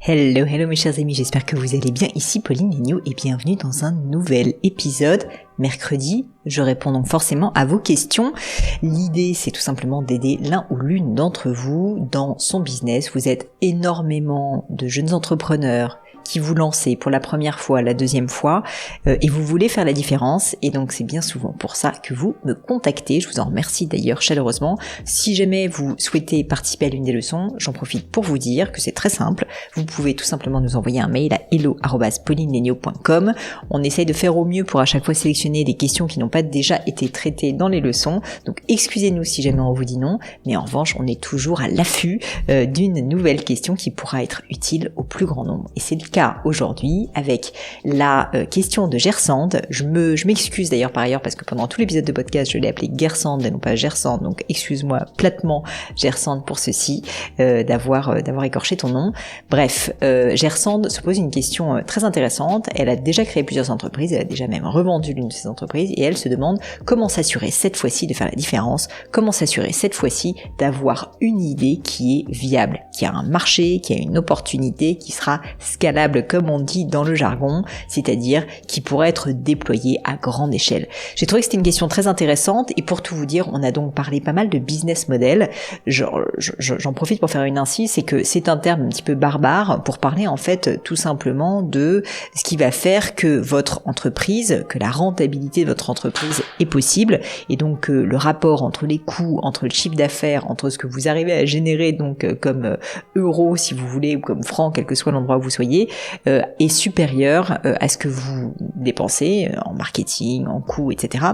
Hello, hello mes chers amis, j'espère que vous allez bien. Ici Pauline Legnaud et bienvenue dans un nouvel épisode. Mercredi, je réponds donc forcément à vos questions. L'idée, c'est tout simplement d'aider l'un ou l'une d'entre vous dans son business. Vous êtes énormément de jeunes entrepreneurs qui vous lancez pour la première fois, la deuxième fois, et vous voulez faire la différence, et donc c'est bien souvent pour ça que vous me contactez. Je vous en remercie d'ailleurs chaleureusement. Si jamais vous souhaitez participer à l'une des leçons, j'en profite pour vous dire que c'est très simple. Vous pouvez tout simplement nous envoyer un mail à hello@paulinelegnaud.com. On essaye de faire au mieux pour à chaque fois sélectionner des questions qui n'ont pas déjà été traitées dans les leçons, donc excusez-nous si jamais on vous dit non, mais en revanche on est toujours à l'affût d'une nouvelle question qui pourra être utile au plus grand nombre, et c'est le cas aujourd'hui avec la question de Gersande. Je m'excuse d'ailleurs par ailleurs parce que pendant tout l'épisode de podcast je l'ai appelée Gersande et non pas Gersande, donc excuse-moi platement Gersande pour ceci, d'avoir écorché ton nom. Bref, Gersande se pose une question très intéressante. Elle a déjà créé plusieurs entreprises, elle a déjà même revendu l'une de ses entreprises et elle se demande comment s'assurer cette fois-ci de faire la différence, comment s'assurer cette fois-ci d'avoir une idée qui est viable, qui a un marché, qui a une opportunité, qui sera scalable comme on dit dans le jargon, c'est-à-dire qui pourrait être déployé à grande échelle. J'ai trouvé que c'était une question très intéressante et pour tout vous dire, on a donc parlé pas mal de business model. J'en profite pour faire une incise, c'est que c'est un terme un petit peu barbare pour parler en fait tout simplement de ce qui va faire que votre entreprise, que la rentabilité de votre entreprise est possible et donc le rapport entre les coûts, entre le chiffre d'affaires, entre ce que vous arrivez à générer donc comme euros si vous voulez ou comme francs, quel que soit l'endroit où vous soyez, est supérieur à ce que vous dépensez en marketing, en coûts, etc.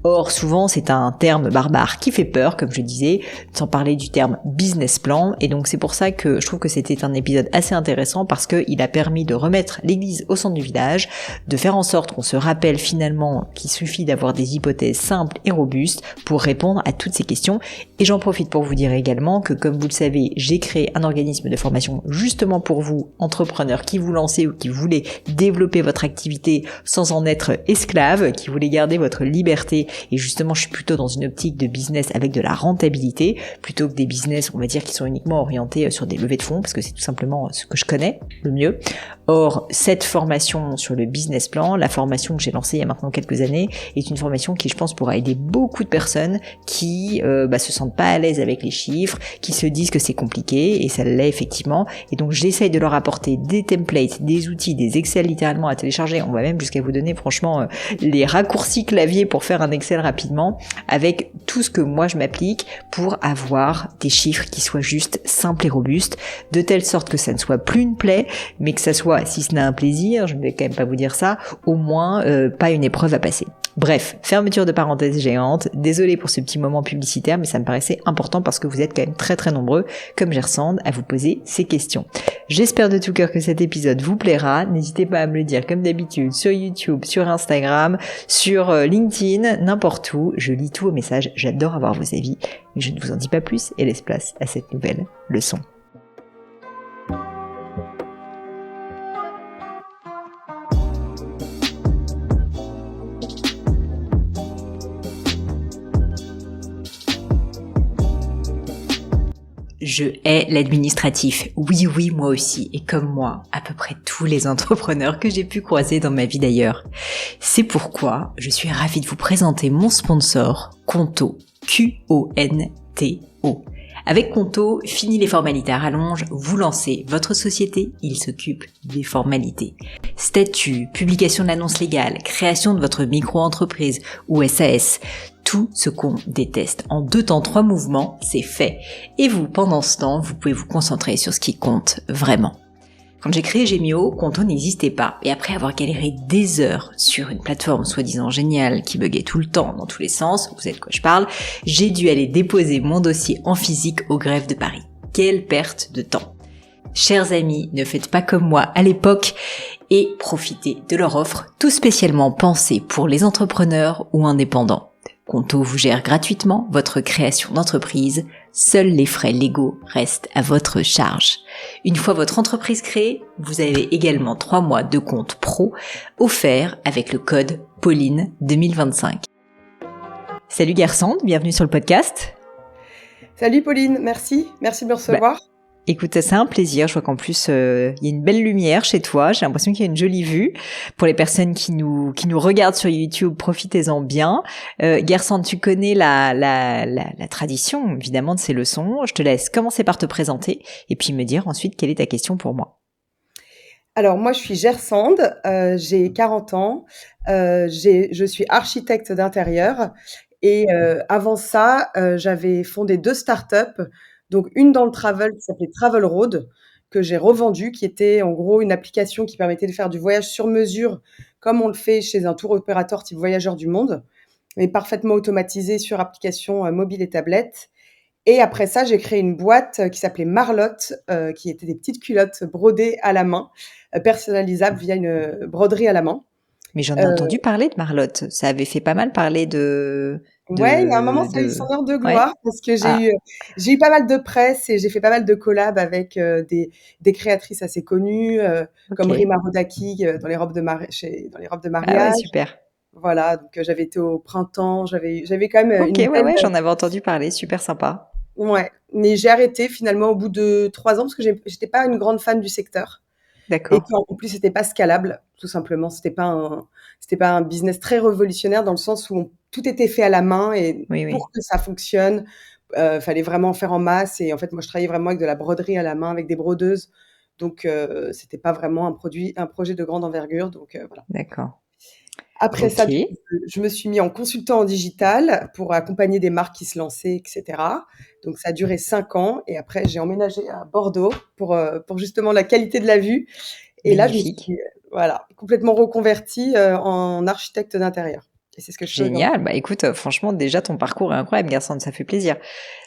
Or, souvent, c'est un terme barbare qui fait peur, comme je disais, sans parler du terme business plan, et donc c'est pour ça que je trouve que c'était un épisode assez intéressant parce qu'il a permis de remettre l'église au centre du village, de faire en sorte qu'on se rappelle finalement qu'il suffit d'avoir des hypothèses simples et robustes pour répondre à toutes ces questions. Et j'en profite pour vous dire également que, comme vous le savez, j'ai créé un organisme de formation justement pour vous, entrepreneurs qui vous lancez ou qui voulez développer votre activité sans en être esclave, qui voulez garder votre liberté, et justement je suis plutôt dans une optique de business avec de la rentabilité, plutôt que des business on va dire qui sont uniquement orientés sur des levées de fonds, parce que c'est tout simplement ce que je connais le mieux. Or, cette formation sur le business plan, la formation que j'ai lancée il y a maintenant quelques années, est une formation qui je pense pourra aider beaucoup de personnes qui se sentent pas à l'aise avec les chiffres, qui se disent que c'est compliqué, et ça l'est effectivement, et donc j'essaye de leur apporter des templates, des outils, des Excel littéralement à télécharger. On va même jusqu'à vous donner franchement les raccourcis clavier pour faire un Excel rapidement, avec tout ce que moi je m'applique pour avoir des chiffres qui soient juste simples et robustes, de telle sorte que ça ne soit plus une plaie, mais que ça soit, si ce n'est un plaisir, je ne vais quand même pas vous dire ça, au moins pas une épreuve à passer. Bref, fermeture de parenthèse géante, désolé pour ce petit moment publicitaire, mais ça me paraissait important parce que vous êtes quand même très très nombreux, comme Gersande, à vous poser ces questions. J'espère de tout cœur que cet épisode vous plaira, n'hésitez pas à me le dire comme d'habitude sur YouTube, sur Instagram, sur LinkedIn, n'importe où, je lis tous vos messages, j'adore avoir vos avis, mais je ne vous en dis pas plus et laisse place à cette nouvelle leçon. Je hais l'administratif. Oui, moi aussi. Et comme moi, à peu près tous les entrepreneurs que j'ai pu croiser dans ma vie d'ailleurs. C'est pourquoi je suis ravie de vous présenter mon sponsor, Conto. Q-O-N-T-O. Avec Conto, fini les formalités à rallonge, vous lancez votre société, il s'occupe des formalités. Statut, publication de l'annonce légale, création de votre micro-entreprise ou SAS, tout ce qu'on déteste. En 2 temps, 3 mouvements, c'est fait. Et vous, pendant ce temps, vous pouvez vous concentrer sur ce qui compte vraiment. Quand j'ai créé Gemio, Conto n'existait pas. Et après avoir galéré des heures sur une plateforme soi-disant géniale qui buguait tout le temps dans tous les sens, vous savez de quoi je parle, j'ai dû aller déposer mon dossier en physique au greffe de Paris. Quelle perte de temps! Chers amis, ne faites pas comme moi à l'époque et profitez de leur offre tout spécialement pensée pour les entrepreneurs ou indépendants. Conto vous gère gratuitement votre création d'entreprise. Seuls les frais légaux restent à votre charge. Une fois votre entreprise créée, vous avez également 3 mois de compte pro offerts avec le code Pauline 2025. Salut Gersande, bienvenue sur le podcast. Salut Pauline, merci de me recevoir. Écoute, c'est un plaisir. Je vois qu'en plus, il y a une belle lumière chez toi. J'ai l'impression qu'il y a une jolie vue. Pour les personnes qui nous regardent sur YouTube, profitez-en bien. Gersand, tu connais la tradition, évidemment, de ces leçons. Je te laisse commencer par te présenter et puis me dire ensuite quelle est ta question pour moi. Alors moi, je suis Gersande, j'ai 40 ans, je suis architecte d'intérieur et avant ça, j'avais fondé 2 startups, donc une dans le travel qui s'appelait Travel Road, que j'ai revendue, qui était en gros une application qui permettait de faire du voyage sur mesure comme on le fait chez un tour opérateur type Voyageurs du Monde, mais parfaitement automatisé sur application, mobile et tablette. Et après ça, j'ai créé une boîte qui s'appelait Marlotte, qui étaient des petites culottes brodées à la main, personnalisables via une broderie à la main. Mais j'en ai Heu, entendu parler de Marlotte. Ça avait fait pas mal parler ouais, il y a un moment, ça a eu de, son heure de ouais. gloire parce que Ah, j'ai eu pas mal de presse et j'ai fait pas mal de collabs avec, des créatrices assez connues, comme ok. Rima Rodaki, dans les robes de dans les robes de Ah ouais, mariage. super. Voilà, donc j'avais été au printemps, j'avais quand même, Ok, une ouais, belle. ouais, j'en avais entendu parler. Super sympa. Ouais, mais j'ai arrêté finalement au bout de 3 ans parce que j'étais pas une grande fan du secteur. Et D'accord. qu'en plus, c'était pas scalable, tout simplement. C'était pas un business très révolutionnaire dans le sens où tout était fait à la main et Oui, oui. pour que ça fonctionne, fallait vraiment en faire en masse. Et en fait, moi, je travaillais vraiment avec de la broderie à la main, avec des brodeuses. Donc, c'était pas vraiment un projet de grande envergure. Donc, voilà. D'accord. Après ça, Ok. du coup, je me suis mis en consultant en digital pour accompagner des marques qui se lançaient, et cetera. Donc ça a duré 5 ans et après j'ai emménagé à Bordeaux pour justement la qualité de la vue et là je me Magnifique. suis, voilà, complètement reconvertie, en architecte d'intérieur et c'est ce que je fais aujourd'hui. Génial. Bah écoute, franchement, déjà ton parcours est incroyable, Garçon, ça fait plaisir.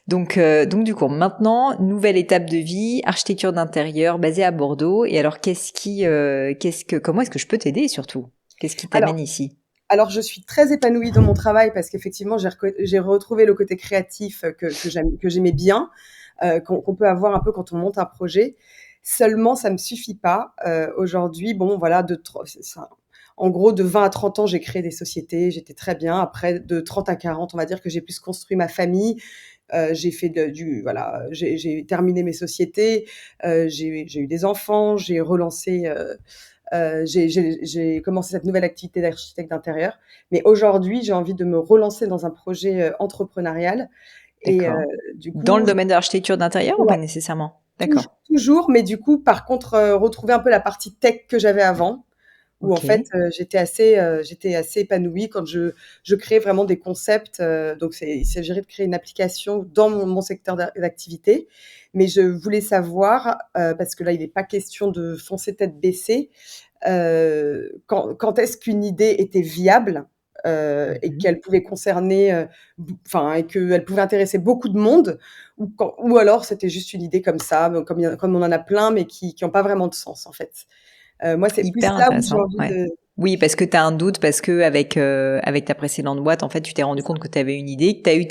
Donc du coup, maintenant, nouvelle étape de vie, architecture d'intérieur basée à Bordeaux. Et alors, comment est-ce que je peux t'aider surtout? Qu'est-ce qui Alors t'amène ici? alors je suis très épanouie dans mon travail parce qu'effectivement j'ai retrouvé le côté créatif, que j'aimais bien, qu'on peut avoir un peu quand on monte un projet. Seulement ça me suffit pas, aujourd'hui, bon voilà, de tr c'est ça, en gros de 20 à 30 ans, j'ai créé des sociétés, j'étais très bien. Après de 30 à 40, on va dire que j'ai plus construit ma famille, j'ai fait voilà, j'ai terminé mes sociétés, j'ai eu des enfants, j'ai relancé, j'ai commencé cette nouvelle activité d'architecte d'intérieur. Mais aujourd'hui, j'ai envie de me relancer dans un projet, entrepreneurial et D'accord. du Dans le coup, domaine de l'architecture d'intérieur ou ouais, pas nécessairement? D'accord. toujours, mais du coup, par contre, retrouver un peu la partie tech que j'avais avant, où en Ok. fait, j'étais assez épanouie quand je créais vraiment des concepts, donc il s'agirait de créer une application dans mon secteur d'activité. Mais je voulais savoir, parce que là, il n'est pas question de foncer tête baissée, quand est-ce qu'une idée était viable, et Mhm. qu'elle pouvait concerner, enfin et qu'elle pouvait intéresser beaucoup de monde ou alors c'était juste une idée comme ça, comme on en a plein mais qui ont pas vraiment de sens en fait. Moi c'est plus Hyper là où j'ai intéressant. envie Ouais. de. Oui, parce que tu as un doute, parce que avec ta précédente boîte, en fait, tu t'es rendu compte que tu avais une idée, que tu as eu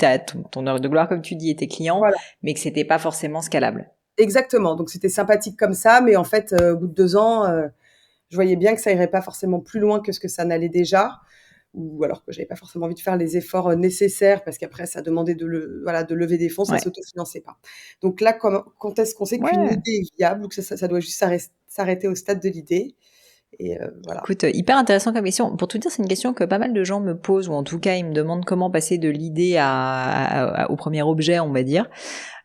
ton heure de gloire, comme tu dis, et tes clients, Voilà, mais que c'était pas forcément scalable. exactement, donc c'était sympathique comme ça mais en fait, au bout de 2 ans, je voyais bien que ça irait pas forcément plus loin que ce que ça n'allait déjà. Ou alors que j'avais pas forcément envie de faire les efforts, nécessaires parce qu'après ça demandait de lever des fonds, ça Ouais. s'autofinançait pas. Donc là, quand est-ce qu'on sait qu'une Ouais. idée est viable ou que ça doit juste s'arrêter au stade de l'idée et voilà. Écoute, hyper intéressant comme question. Pour tout dire, c'est une question que pas mal de gens me posent, ou en tout cas, ils me demandent comment passer de l'idée au premier objet, on va dire.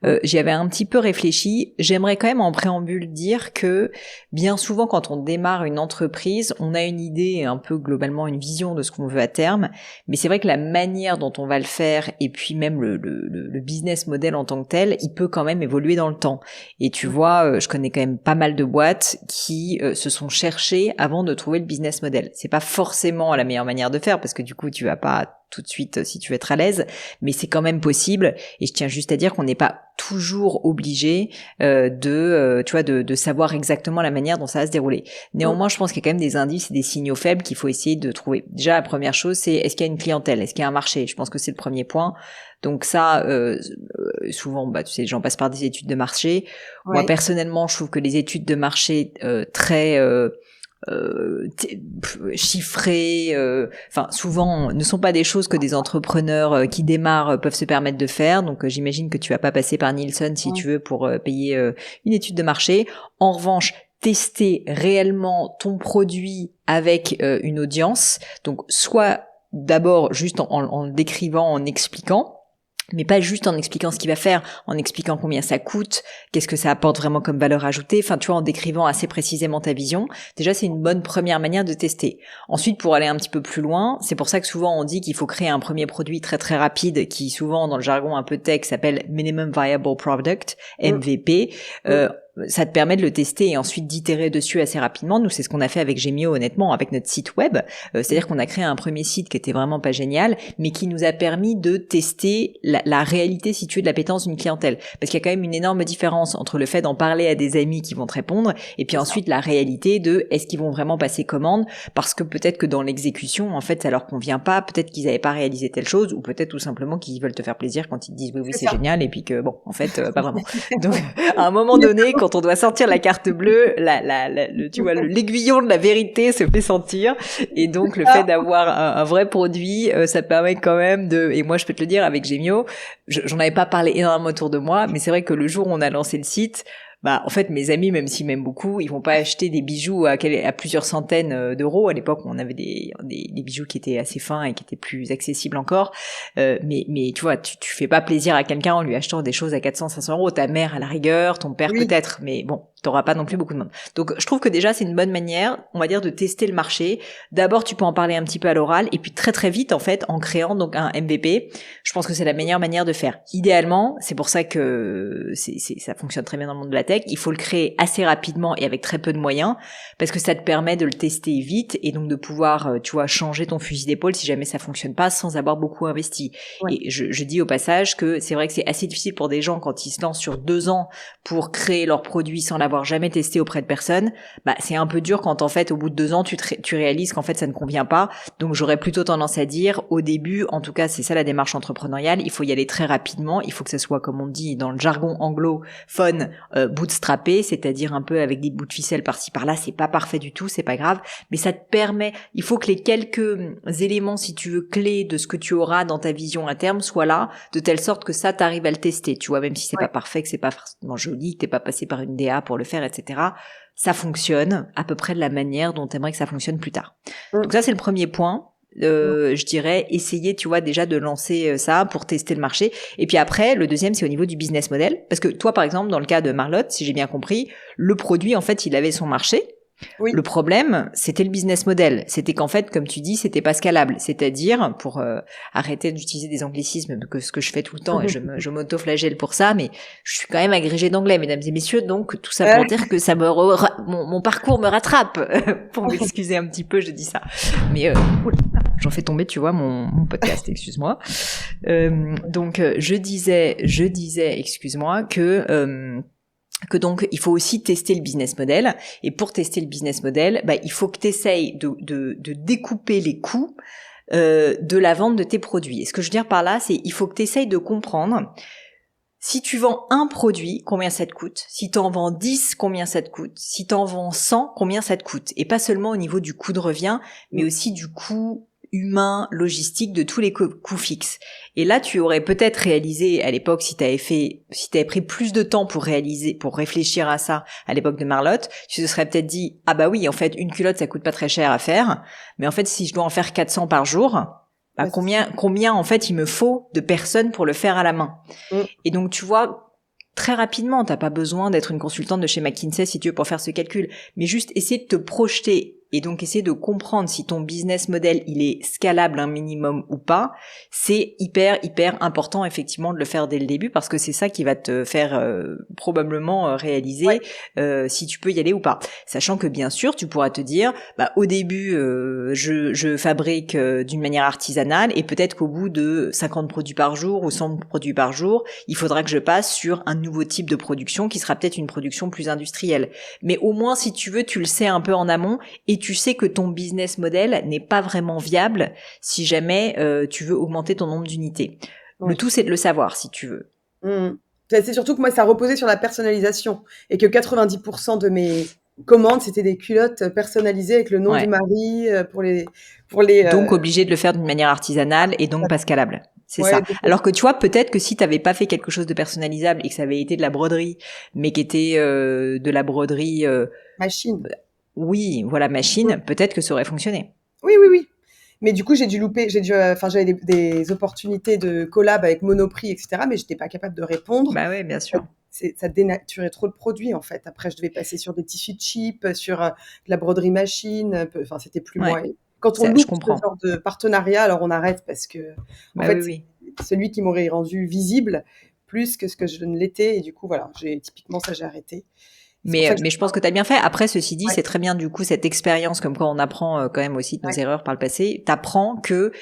Mmh. J'y avais un petit peu réfléchi. J'aimerais quand même en préambule dire que bien souvent quand on démarre une entreprise, on a une idée, un peu globalement une vision de ce qu'on veut à terme, mais c'est vrai que la manière dont on va le faire et puis même le business model en tant que tel, il peut quand même évoluer dans le temps. Et tu Mmh. vois, je connais quand même pas mal de boîtes qui se sont cherchées avant de trouver le business model. C'est pas forcément la meilleure manière de faire parce que du coup tu vas pas tout de suite si tu veux être à l'aise, mais c'est quand même possible. Et je tiens juste à dire qu'on n'est pas toujours obligé tu vois, de savoir exactement la manière dont ça va se dérouler. Mmh. Néanmoins, je pense qu'il y a quand même des indices et des signaux faibles qu'il faut essayer de trouver. Déjà, la première chose, c'est est-ce qu'il y a une clientèle, est-ce qu'il y a un marché. Je pense que c'est le premier point. Donc ça, souvent, bah, tu sais, les gens passent par des études de marché. Moi, Ouais. personnellement, je trouve que les études de marché très chiffrées, enfin souvent ne sont pas des choses que des entrepreneurs qui démarrent peuvent se permettre de faire. Donc j'imagine que tu vas pas passer par Nielsen si tu veux pour payer une étude de marché. En revanche, tester réellement ton produit avec une audience, donc soit d'abord juste en le décrivant, en expliquant, mais pas juste en expliquant ce qu'il va faire, en expliquant combien ça coûte, qu'est-ce que ça apporte vraiment comme valeur ajoutée, enfin tu vois, en décrivant assez précisément ta vision. Déjà, c'est une bonne première manière de tester. Ensuite, pour aller un petit peu plus loin, c'est pour ça que souvent on dit qu'il faut créer un premier produit très très rapide, qui souvent dans le jargon un peu tech s'appelle Minimum Viable Product, MVP. Ça te permet de le tester et ensuite d'itérer dessus assez rapidement. Nous, c'est ce qu'on a fait avec Gemio, honnêtement, avec notre site web. C'est-à-dire qu'on a créé un premier site qui était vraiment pas génial, mais qui nous a permis de tester la réalité située de l'appétence d'une clientèle. Parce qu'il y a quand même une énorme différence entre le fait d'en parler à des amis qui vont te répondre et puis ensuite la réalité de est-ce qu'ils vont vraiment passer commande, parce que peut-être que dans l'exécution, en fait, ça leur convient pas, peut-être qu'ils avaient pas réalisé telle chose, ou peut-être tout simplement qu'ils veulent te faire plaisir quand ils te disent oui, c'est génial, et puis que bon, en fait, pas vraiment. Donc, à un moment donné, quand on doit sortir la carte bleue, tu vois, l'aiguillon de la vérité se fait sentir. Et donc, le fait d'avoir un vrai produit, ça permet quand même et moi, je peux te le dire, avec Gemio, j'en avais pas parlé énormément autour de moi, mais c'est vrai que le jour où on a lancé le site, en fait, mes amis, même s'ils m'aiment beaucoup, ils vont pas acheter des bijoux à plusieurs centaines d'euros. À l'époque, on avait des bijoux qui étaient assez fins et qui étaient plus accessibles encore. Mais tu vois, tu fais pas plaisir à quelqu'un en lui achetant des choses à 400, 500 euros. Ta mère, à la rigueur, ton père peut-être, mais bon, t'auras pas non plus beaucoup de monde. Donc, je trouve que déjà, c'est une bonne manière, on va dire, de tester le marché. D'abord, tu peux en parler un petit peu à l'oral, et puis très très vite, en fait, en créant donc un MVP. Je pense que c'est la meilleure manière de faire. Idéalement, c'est pour ça que ça fonctionne très bien dans le monde de la tech. Il faut le créer assez rapidement et avec très peu de moyens, parce que ça te permet de le tester vite et donc de pouvoir, tu vois, changer ton fusil d'épaule si jamais ça fonctionne pas sans avoir beaucoup investi. Ouais. Et je dis au passage que c'est vrai que c'est assez difficile pour des gens quand ils se lancent sur 2 ans pour créer leur produit sans l'avoir jamais testé auprès de personne. C'est un peu dur quand en fait au bout de 2 ans tu réalises qu'en fait ça ne convient pas. Donc j'aurais plutôt tendance à dire au début, en tout cas c'est ça la démarche entrepreneuriale, il faut y aller très rapidement, il faut que ça soit comme on dit dans le jargon anglophone bootstrappé, c'est-à-dire un peu avec des bouts de ficelle par-ci par-là, c'est pas parfait du tout, c'est pas grave, mais ça te permet, il faut que les quelques éléments si tu veux clés de ce que tu auras dans ta vision à terme soient là, de telle sorte que ça t'arrive à le tester, tu vois, même si c'est pas parfait, que c'est pas forcément joli, que t'es pas passé par une DA pour le faire, etc. Ça fonctionne à peu près de la manière dont t'aimerais que ça fonctionne plus tard. Donc ça c'est le premier point. Je dirais essayer, tu vois, déjà de lancer ça pour tester le marché. Et puis après, le deuxième, c'est au niveau du business model. Parce que toi, par exemple, dans le cas de Marlotte, si j'ai bien compris, le produit, en fait, il avait son marché. Oui. Le problème, c'était le business model. C'était qu'en fait, comme tu dis, c'était pas scalable. C'est-à-dire, pour arrêter d'utiliser des anglicismes, que ce que je fais tout le temps, et je m'auto-flagelle pour ça, mais je suis quand même agrégée d'anglais, mesdames et messieurs, donc tout ça pour dire que ça mon parcours me rattrape. Pour m'excuser un petit peu, je dis ça. Mais j'en fais tomber, tu vois, mon podcast, excuse-moi. Donc, je disais, excuse-moi, que donc il faut aussi tester le business model, et pour tester le business model, il faut que tu essayes de découper les coûts de la vente de tes produits. Et ce que je veux dire par là, c'est il faut que tu essayes de comprendre si tu vends un produit, combien ça te coûte, si tu en vends 10, combien ça te coûte, si tu en vends 100, combien ça te coûte, et pas seulement au niveau du coût de revient, mais aussi du coût humain, logistique, de tous les coûts fixes. Et là, tu aurais peut-être réalisé à l'époque, si t'avais pris plus de temps pour réfléchir à ça à l'époque de Marlotte, tu te serais peut-être dit, ah bah oui, en fait, une culotte, ça coûte pas très cher à faire, mais en fait, si je dois en faire 400 par jour, combien en fait il me faut de personnes pour le faire à la main. Et donc, tu vois, très rapidement, t'as pas besoin d'être une consultante de chez McKinsey si tu veux pour faire ce calcul, mais juste essayer de te projeter et donc essayer de comprendre si ton business model il est scalable un minimum ou pas. C'est hyper important effectivement de le faire dès le début, parce que c'est ça qui va te faire probablement réaliser si tu peux y aller ou pas. Sachant que bien sûr tu pourras te dire au début je fabrique d'une manière artisanale, et peut-être qu'au bout de 50 produits par jour ou 100 produits par jour, il faudra que je passe sur un nouveau type de production qui sera peut-être une production plus industrielle. Mais au moins, si tu veux, tu le sais un peu en amont, et tu sais que ton business model n'est pas vraiment viable si jamais tu veux augmenter ton nombre d'unités. Le tout, c'est de le savoir, si tu veux. C'est surtout que moi, ça reposait sur la personnalisation, et que 90% de mes commandes, c'était des culottes personnalisées avec le nom du Ouais. mari pour les Donc obligé de le faire d'une manière artisanale et donc pas scalable. C'est ouais, ça. donc, Alors que tu vois, peut-être que si t'avais pas fait quelque chose de personnalisable et que ça avait été de la broderie, mais qui était de la broderie, machine. oui, voilà, Mmh. machine, peut-être que ça aurait fonctionné. Oui, oui, oui. Mais du coup, enfin, j'avais des opportunités de collab avec Monoprix, etc., mais j'étais pas capable de répondre. Bah ouais, bien Ça, sûr. ça dénaturait trop le produit, en fait. Après, je devais passer sur des tissus cheap, sur de la broderie machine. Enfin, c'était plus Ouais, moi. Et quand on ça, je loupe ce comprends. genre de partenariat, alors on arrête parce que, en Bah oui, fait, oui. c'est celui qui m'aurait rendu visible plus que ce que je ne l'étais. Et du coup, voilà, typiquement, ça, j'ai arrêté. C'est pour ça que Mais je pense que tu as bien fait. Après, ceci dit, ouais, c'est très bien du coup cette expérience, comme quoi on apprend quand même aussi de nos ouais, erreurs par le passé. T'apprends que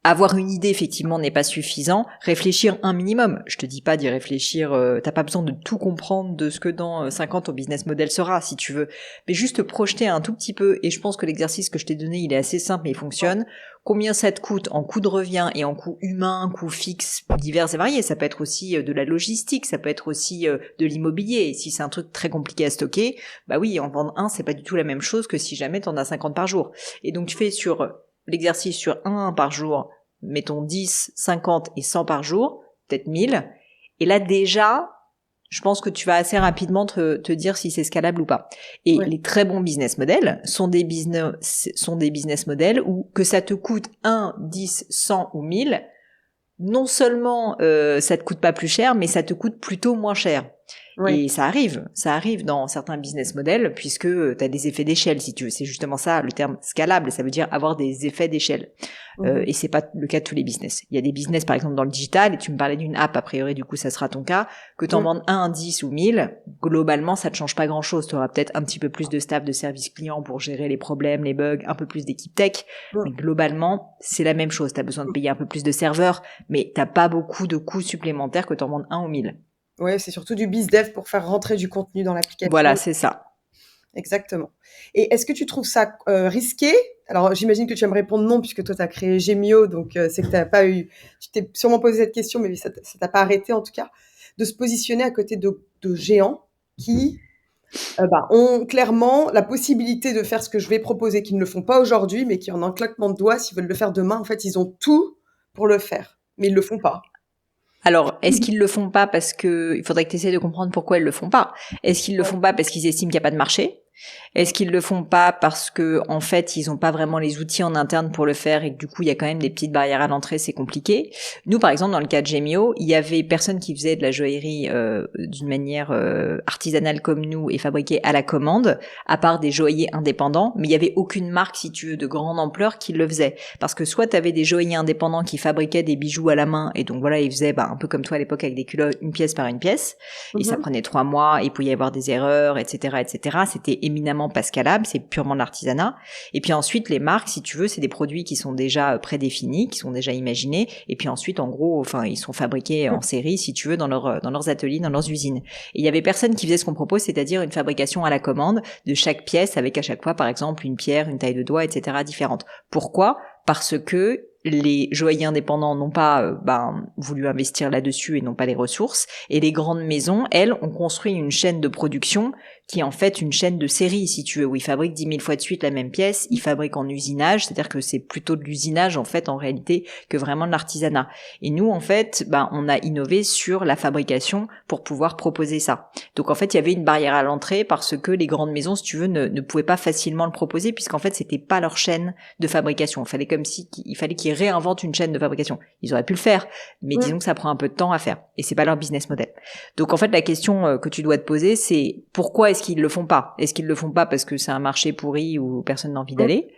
avoir une idée effectivement n'est pas suffisant, réfléchir un minimum. Je te dis pas d'y réfléchir, t'as pas besoin de tout comprendre de ce que dans 5 ans ton business model sera si tu veux, mais juste te projeter un tout petit peu, et je pense que l'exercice que je t'ai donné, il est assez simple mais il ouais, fonctionne. Combien ça te coûte en coût de revient et en coût humain, coût fixe divers et variés. Ça peut être aussi de la logistique, ça peut être aussi de l'immobilier. Et si c'est un truc très compliqué à stocker, bah oui, en vendre un, c'est pas du tout la même chose que si jamais t'en as 50 par jour. Et donc tu fais sur l'exercice sur un par jour, mettons 10, 50 et 100 par jour, peut-être 1000. Et là déjà, je pense que tu vas assez rapidement te dire si c'est scalable ou pas. Et ouais. les très bons business models sont des business models où que ça te coûte 1, 10, 100 ou 1000, non seulement ça te coûte pas plus cher, mais ça te coûte plutôt moins cher. Ouais. Et ça arrive dans certains business models, puisque tu as des effets d'échelle, si tu veux. C'est justement ça, le terme scalable, ça veut dire avoir des effets d'échelle. Mhm. Et c'est pas le cas de tous les business. Il y a des business, par exemple, dans le digital, et tu me parlais d'une app, a priori, du coup, ça sera ton cas, que t'en Mm. vendes 1, 10 ou 1000, globalement, ça te change pas grand-chose. Tu auras peut-être un petit peu plus de staff de service client pour gérer les problèmes, les bugs, un peu plus d'équipe tech, mais Mm. globalement, c'est la même chose. Tu as besoin de payer un peu plus de serveurs, mais t'as pas beaucoup de coûts supplémentaires que t'en vendes 1 ou 1000. Ouais, c'est surtout du bizdev pour faire rentrer du contenu dans Voilà, l'application. c'est ça. Exactement. Et est-ce que tu trouves ça risqué? Alors, j'imagine que tu vas me répondre non, puisque toi, tu as créé Gemio, donc c'est que t'as pas eu. Tu t'es sûrement posé cette question, mais ça t'a pas arrêté en tout cas, de se positionner à côté de géants qui ont clairement la possibilité de faire ce que je vais proposer, qui ne le font pas aujourd'hui, mais qui en un claquement de doigts, s'ils veulent le faire demain, en fait, ils ont tout pour le faire, mais ils le font pas. Alors, est-ce qu'ils le font pas parce que il faudrait que tu essaies de comprendre pourquoi ils le font pas? Est-ce qu'ils le Ouais. font pas parce qu'ils estiment qu'il n'y a pas de marché? Est-ce qu'ils le font pas parce que en fait ils ont pas vraiment les outils en interne pour le faire et que du coup il y a quand même des petites barrières à l'entrée, c'est compliqué. Nous par exemple dans le cas de Gemio, il y avait personne qui faisait de la joaillerie d'une manière artisanale comme nous et fabriquée à la commande, à part des joailliers indépendants, mais il y avait aucune marque si tu veux de grande ampleur qui le faisait parce que soit tu avais des joailliers indépendants qui fabriquaient des bijoux à la main et donc voilà ils faisaient un peu comme toi à l'époque avec des culottes une pièce par une pièce et ça Mhm. prenait 3 mois et il pouvait y avoir des erreurs etc. C'était éminemment pas scalable, c'est purement de l'artisanat. Et puis ensuite, les marques, si tu veux, c'est des produits qui sont déjà prédéfinis, qui sont déjà imaginés. Et puis ensuite, en gros, enfin, ils sont fabriqués en série, si tu veux, dans leurs ateliers, dans leurs usines. Et il y avait personne qui faisait ce qu'on propose, c'est-à-dire une fabrication à la commande de chaque pièce avec à chaque fois, par exemple, une pierre, une taille de doigt, etc. différente. Pourquoi? Parce que les joailliers indépendants n'ont pas voulu investir là-dessus et n'ont pas les ressources. Et les grandes maisons, elles, ont construit une chaîne de production qui est en fait une chaîne de série, si tu veux, où ils fabriquent 10 000 fois de suite la même pièce, ils fabriquent en usinage, c'est-à-dire que c'est plutôt de l'usinage, en fait, en réalité, que vraiment de l'artisanat. Et nous, en fait, on a innové sur la fabrication pour pouvoir proposer ça. Donc, en fait, il y avait une barrière à l'entrée parce que les grandes maisons, si tu veux, ne pouvaient pas facilement le proposer puisqu'en fait, c'était pas leur chaîne de fabrication. Il fallait qu'ils réinventent une chaîne de fabrication. Ils auraient pu le faire, mais Mm. disons que ça prend un peu de temps à faire. Et c'est pas leur business model. Donc, en fait, la question que tu dois te poser, c'est pourquoi est-ce qu'ils le font pas? Est-ce qu'ils le font pas parce que c'est un marché pourri où personne n'a envie Mm. d'aller?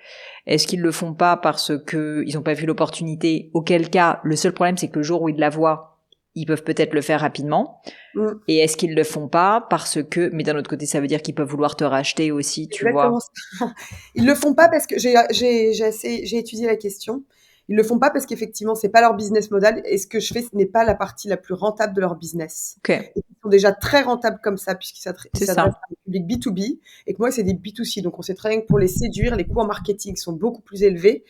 Est-ce qu'ils le font pas parce que ils ont pas vu l'opportunité? Auquel cas, le seul problème, c'est que le jour où ils la voient, ils peuvent peut-être le faire rapidement. Mm. Et est-ce qu'ils le font pas parce que, mais d'un autre côté, ça veut dire qu'ils peuvent vouloir te racheter aussi, tu Exactement vois? ça. Ils le font pas parce que j'ai étudié la question. Ils le font pas parce qu'effectivement, c'est pas leur business model et ce que je fais, ce n'est pas la partie la plus rentable de leur business. Ok, Et ils sont déjà très rentables comme ça puisqu'ils c'est s'adressent ça. à un public B2B et que moi, c'est des B2C. Donc, on sait très bien que pour les séduire, les coûts en marketing sont beaucoup plus élevés.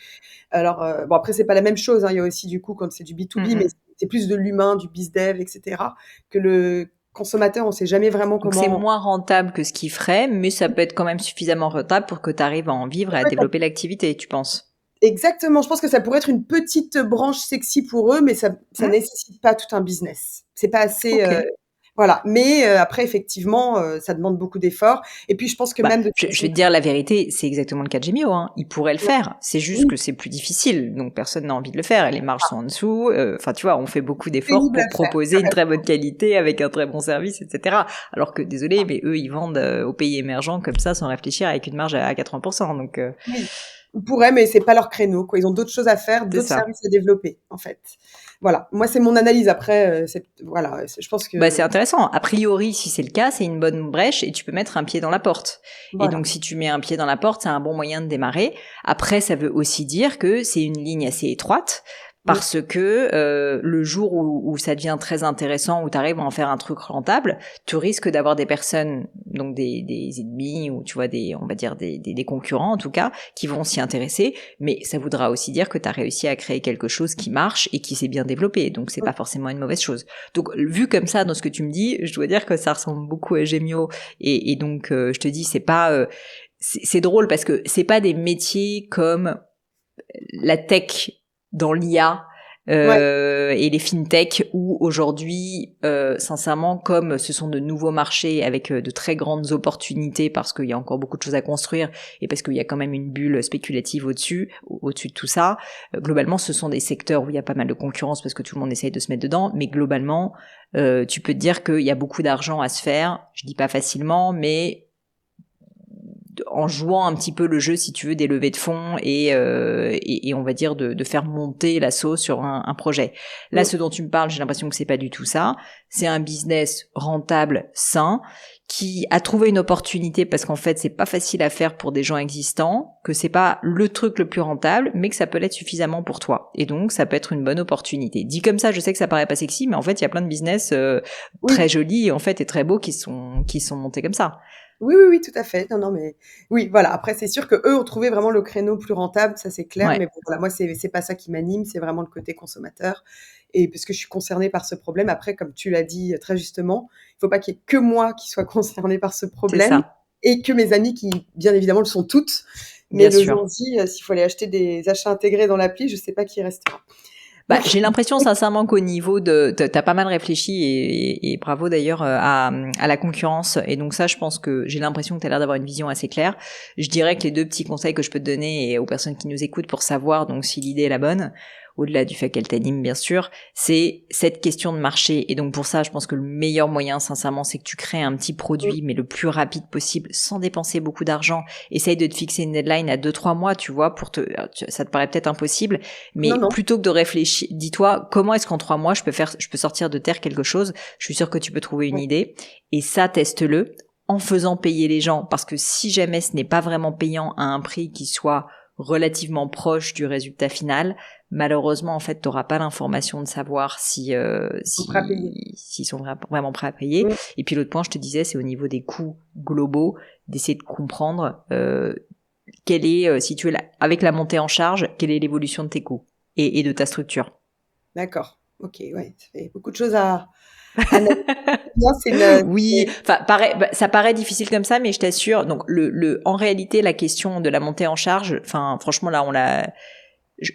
Alors, bon, après, c'est pas la même chose, hein. Il y a aussi du coup, quand c'est du B2B, mais Mm, c'est plus de l'humain, du bizdev, etc., que consommateur, on sait jamais vraiment Donc c'est comment. moins rentable que ce qu'ils feraient, mais ça peut être quand même suffisamment rentable pour que tu arrives à en vivre et à développer l'activité, tu penses? Exactement, je pense que ça pourrait être une petite branche sexy pour eux, mais ça nécessite pas tout un business. C'est pas assez, Ok. voilà. Mais après, effectivement, ça demande beaucoup d'efforts. Et puis, je pense que Bah, même de je vais te dire la vérité, c'est exactement le cas de Gemio, hein. Ils pourraient le faire. C'est juste oui, que c'est plus difficile, donc personne n'a envie de le faire. Et les marges sont en dessous. Enfin, tu vois, on fait beaucoup d'efforts pénible pour à faire. proposer une très bonne qualité avec un très bon service, etc. Alors que, désolé, mais eux, ils vendent aux pays émergents comme ça, sans réfléchir, avec une marge à 80%. Donc, Oui, ils pourraient, mais c'est pas leur créneau, quoi. Ils ont d'autres choses à faire, c'est d'autres ça. services à développer, en fait. Voilà. Moi, c'est mon analyse. Après, voilà, je pense Bah, que c'est intéressant. A priori, si c'est le cas, c'est une bonne brèche et tu peux mettre un pied dans la porte. Et voilà. donc, si tu mets un pied dans la porte, c'est un bon moyen de démarrer. Après, ça veut aussi dire que c'est une ligne assez étroite Mmh. parce que le jour où ça devient très intéressant, où tu arrives à en faire un truc rentable, tu risques d'avoir des personnes, donc des ennemis ou tu vois on va dire des concurrents en tout cas, qui vont s'y intéresser. Mais ça voudra aussi dire que tu as réussi à créer quelque chose qui marche et qui s'est bien développé. Donc, c'est Mmh. pas forcément une mauvaise chose. Donc vu comme ça dans ce que tu me dis, je dois dire que ça ressemble beaucoup à Gemio et donc je te dis c'est drôle parce que c'est pas des métiers comme la tech dans l'IA Ouais. et les fintech où aujourd'hui, sincèrement, comme ce sont de nouveaux marchés avec de très grandes opportunités parce qu'il y a encore beaucoup de choses à construire et parce qu'il y a quand même une bulle spéculative au-dessus de tout ça, globalement, ce sont des secteurs où il y a pas mal de concurrence parce que tout le monde essaye de se mettre dedans, mais globalement, tu peux te dire qu'il y a beaucoup d'argent à se faire. Je dis pas facilement, mais en jouant un petit peu le jeu, si tu veux, des levées de fonds et on va dire de faire monter la sauce sur un projet. Là, Mmh. ce dont tu me parles, j'ai l'impression que c'est pas du tout ça. C'est un business rentable, sain, qui a trouvé une opportunité parce qu'en fait, c'est pas facile à faire pour des gens existants, que c'est pas le truc le plus rentable, mais que ça peut l'être suffisamment pour toi. Et donc, ça peut être une bonne opportunité. Dit comme ça, je sais que ça paraît pas sexy, mais en fait, il y a plein de business Oui. très jolis en fait et très beaux qui sont montés comme ça. Oui, oui, oui, tout à fait. Non, non, mais oui, voilà. Après, c'est sûr qu'eux ont trouvé vraiment le créneau plus rentable, ça c'est clair. Ouais. Mais bon, voilà, moi, c'est pas ça qui m'anime, c'est vraiment le côté consommateur. Et parce que je suis concernée par ce problème. Après, comme tu l'as dit très justement, il faut pas qu'il y ait que moi qui soit concernée par ce C'est problème ça. et que mes amis qui, bien évidemment, le sont toutes. Mais Bien le sûr. jour J, s'il faut aller acheter des achats intégrés dans l'appli, je sais pas qui restera. Bah, j'ai l'impression sincèrement qu'au niveau t'as pas mal réfléchi et bravo d'ailleurs à la concurrence. Et donc ça, je pense que j'ai l'impression que t'as l'air d'avoir une vision assez claire. Je dirais que les deux petits conseils que je peux te donner et aux personnes qui nous écoutent pour savoir donc si l'idée est la bonne, au-delà du fait qu'elle t'anime bien sûr, c'est cette question de marché. Et donc pour ça, je pense que le meilleur moyen, sincèrement, c'est que tu crées un petit Mmh. produit, mais le plus rapide possible, sans dépenser beaucoup d'argent. Essaye de te fixer une deadline à 2-3 mois, tu vois, ça te paraît peut-être impossible, Non, mais non. plutôt que de réfléchir, dis-toi comment est-ce qu'en 3 mois je peux sortir de terre quelque chose. Je suis sûre que tu peux trouver une Ouais. idée. Et ça, teste-le en faisant payer les gens, parce que si jamais ce n'est pas vraiment payant à un prix qui soit relativement proche du résultat final, malheureusement en fait tu n'auras pas l'information de savoir On pourra payer. s'ils sont vraiment prêts à payer. Mmh. Et puis l'autre point, je te disais, c'est au niveau des coûts globaux, d'essayer de comprendre quelle est, si tu es là, avec la montée en charge, quelle est l'évolution de tes coûts et de ta structure. D'accord. Ok, ouais. Ça fait beaucoup de choses à analyser. Bien, c'est une, Oui, enfin, ça paraît difficile comme ça, mais je t'assure. Donc, en réalité, la question de la montée en charge, enfin, franchement, là,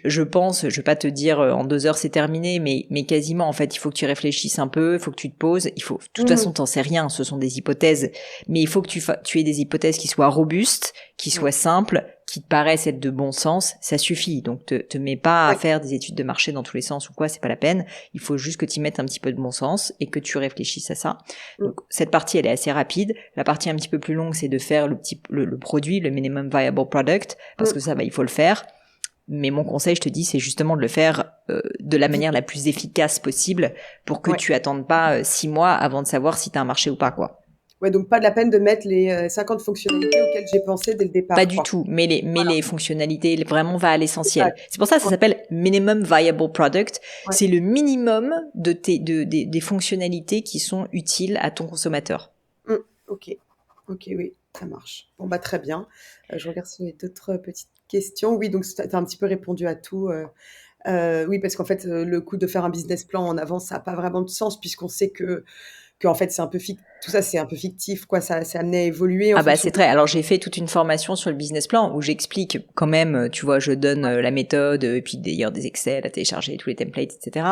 je pense, je vais pas te dire en 2 heures c'est terminé, mais quasiment en fait, il faut que tu réfléchisses un peu, il faut que tu te poses, de toute mmh. façon t'en sais rien, ce sont des hypothèses, mais il faut que tu aies des hypothèses qui soient robustes, qui Ouais. soient simples, qui te paraissent être de bon sens, ça suffit. Donc te mets pas à Ouais. faire des études de marché dans tous les sens ou quoi, c'est pas la peine. Il faut juste que tu mettes un petit peu de bon sens et que tu réfléchisses à ça. Mmh. Donc cette partie elle est assez rapide. La partie un petit peu plus longue c'est de faire le produit, le minimum viable product, parce que Mmh. ça il faut le faire. Mais mon conseil, je te dis, c'est justement de le faire de la Vite. manière la plus efficace possible pour que Ouais. tu attendes pas 6 mois avant de savoir si tu as un marché ou pas, quoi. Ouais, donc pas de la peine de mettre les 50 fonctionnalités auxquelles j'ai pensé dès le Pas départ, du quoi. tout, mais Voilà. les fonctionnalités, vraiment va à C'est ça. l'essentiel. C'est pour ça que ça Ouais. s'appelle minimum viable product. Ouais. C'est le minimum des fonctionnalités qui sont utiles à ton consommateur. Mmh. Ok. Ok, oui, ça marche. Bon, bah, très bien. Je regarde si j'ai d'autres petites questions. Oui, donc tu as un petit peu répondu à tout. Oui, parce qu'en fait, le coup de faire un business plan en avance, ça a pas vraiment de sens puisqu'on sait que qu'en fait, tout ça, c'est un peu fictif, quoi. Ça, c'est amené à évoluer en Ah bah fonction. c'est très. Alors j'ai fait toute une formation sur le business plan où j'explique quand même, tu vois, je donne la méthode, et puis d'ailleurs des Excel à télécharger, tous les templates, etc.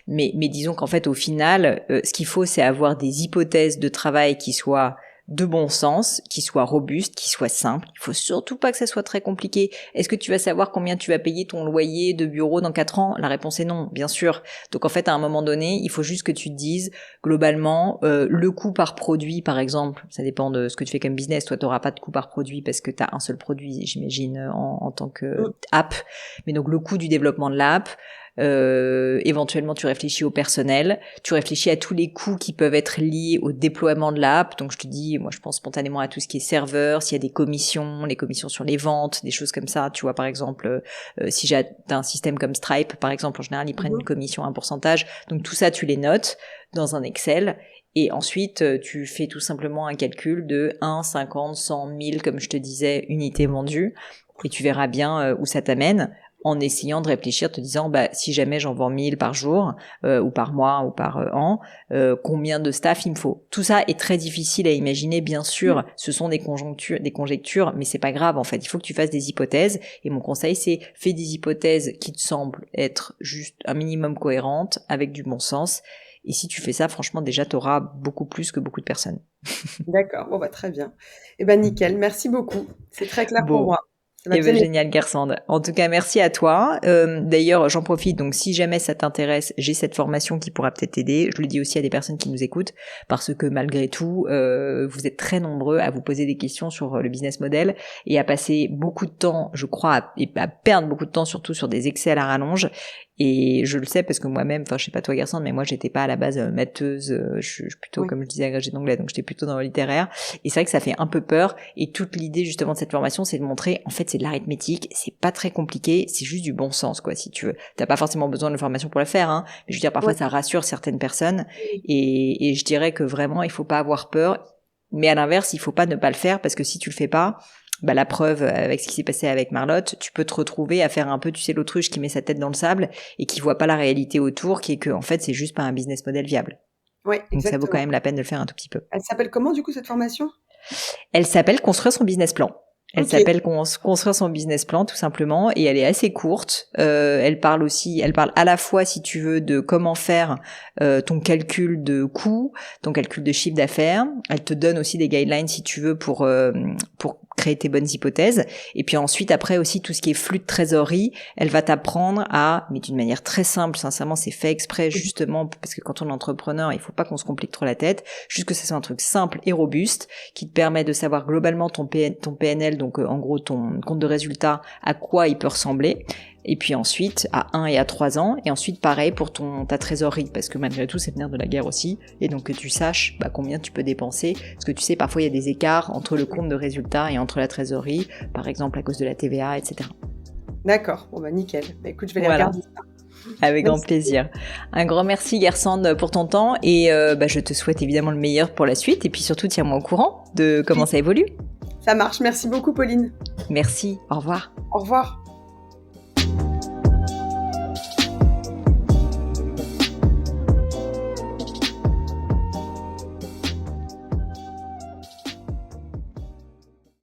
Mais disons qu'en fait au final, ce qu'il faut, c'est avoir des hypothèses de travail qui soient de bon sens, qui soient robustes, qui soient simples. Il faut surtout pas que ça soit très compliqué. Est-ce que tu vas savoir combien tu vas payer ton loyer de bureau dans 4 ans? La réponse est non, bien sûr. Donc en fait, à un moment donné, il faut juste que tu te dises, globalement, le coût par produit, par exemple, ça dépend de ce que tu fais comme business. Toi, tu n'auras pas de coût par produit parce que tu as un seul produit, j'imagine, en tant que app. Mais donc le coût du développement de l'app, éventuellement tu réfléchis au personnel, tu réfléchis à tous les coûts qui peuvent être liés au déploiement de l'app. Donc je te dis, moi je pense spontanément à tout ce qui est serveur, s'il y a des commissions, les commissions sur les ventes, des choses comme ça. Tu vois, par exemple, si t'as un système comme Stripe, par exemple, en général ils prennent une commission, un pourcentage. Donc tout ça tu les notes dans un Excel. Et ensuite, tu fais tout simplement un calcul de 1, 50, 100, 1000, comme je te disais, unités vendues. Et tu verras bien où ça t'amène, en essayant de réfléchir, te disant, bah, si jamais j'en vends 1000 par jour, ou par mois, ou par an, combien de staff il me faut? Tout ça est très difficile à imaginer, bien sûr. Ce sont des conjectures, mais c'est pas grave, en fait. Il faut que tu fasses des hypothèses. Et mon conseil, c'est, fais des hypothèses qui te semblent être juste un minimum cohérentes, avec du bon sens. Et si tu fais ça, franchement, déjà, t'auras beaucoup plus que beaucoup de personnes. D'accord, bon bah très bien. Eh ben nickel, merci beaucoup. C'est très clair pour Bon. moi. Ça m'a Eh bien ben aidé. génial, Gersande. En tout cas, merci à toi. D'ailleurs, j'en profite, donc si jamais ça t'intéresse, j'ai cette formation qui pourra peut-être t'aider. Je le dis aussi à des personnes qui nous écoutent, parce que malgré tout, vous êtes très nombreux à vous poser des questions sur le business model et à passer beaucoup de temps, je crois, à perdre beaucoup de temps, surtout sur des Excel à rallonge. Et je le sais parce que moi-même, enfin je sais pas toi Gersande, mais moi j'étais pas à la base matheuse, je suis plutôt, comme je disais, agrégée d'anglais, donc j'étais plutôt dans le littéraire. Et c'est vrai que ça fait un peu peur. Et toute l'idée justement de cette formation, c'est de montrer, en fait, c'est de l'arithmétique, c'est pas très compliqué, c'est juste du bon sens, quoi, si tu veux. T'as pas forcément besoin de formation pour le faire, hein. Mais je veux dire, parfois ça rassure certaines personnes. Et je dirais que vraiment, il faut pas avoir peur. Mais à l'inverse, il faut pas ne pas le faire parce que si tu le fais pas, bah la preuve avec ce qui s'est passé avec Marlotte, tu peux te retrouver à faire un peu, tu sais, l'autruche qui met sa tête dans le sable et qui voit pas la réalité autour, qui est que en fait c'est juste pas un business model viable. Ouais, Donc ça vaut quand exactement. même la peine de le faire un tout petit peu. Elle s'appelle comment du coup cette formation? Elle s'appelle Construire son business plan. Elle Ok. s'appelle Construire son business plan tout simplement et elle est assez courte. Elle parle à la fois, si tu veux, de comment faire ton calcul de coûts, ton calcul de chiffre d'affaires. Elle te donne aussi des guidelines si tu veux pour créer tes bonnes hypothèses. Et puis ensuite, après aussi, tout ce qui est flux de trésorerie, elle va t'apprendre mais d'une manière très simple, sincèrement, c'est fait exprès justement, parce que quand on est entrepreneur, il faut pas qu'on se complique trop la tête, juste que ça soit un truc simple et robuste, qui te permet de savoir globalement ton PNL, donc en gros ton compte de résultat, à quoi il peut ressembler. Et puis ensuite, à 1 et à 3 ans, et ensuite pareil pour ta trésorerie, parce que malgré tout, c'est le nerf de la guerre aussi, et donc que tu saches combien tu peux dépenser, parce que tu sais, parfois il y a des écarts entre le compte de résultat et entre la trésorerie, par exemple à cause de la TVA, etc. D'accord, bon bah nickel. Bah, écoute, je vais les Voilà. regarder ça. Avec grand plaisir. Un grand merci Gersande pour ton temps, et je te souhaite évidemment le meilleur pour la suite, et puis surtout tiens-moi au courant de comment ça évolue. Ça marche, merci beaucoup Pauline. Merci, au revoir. Au revoir.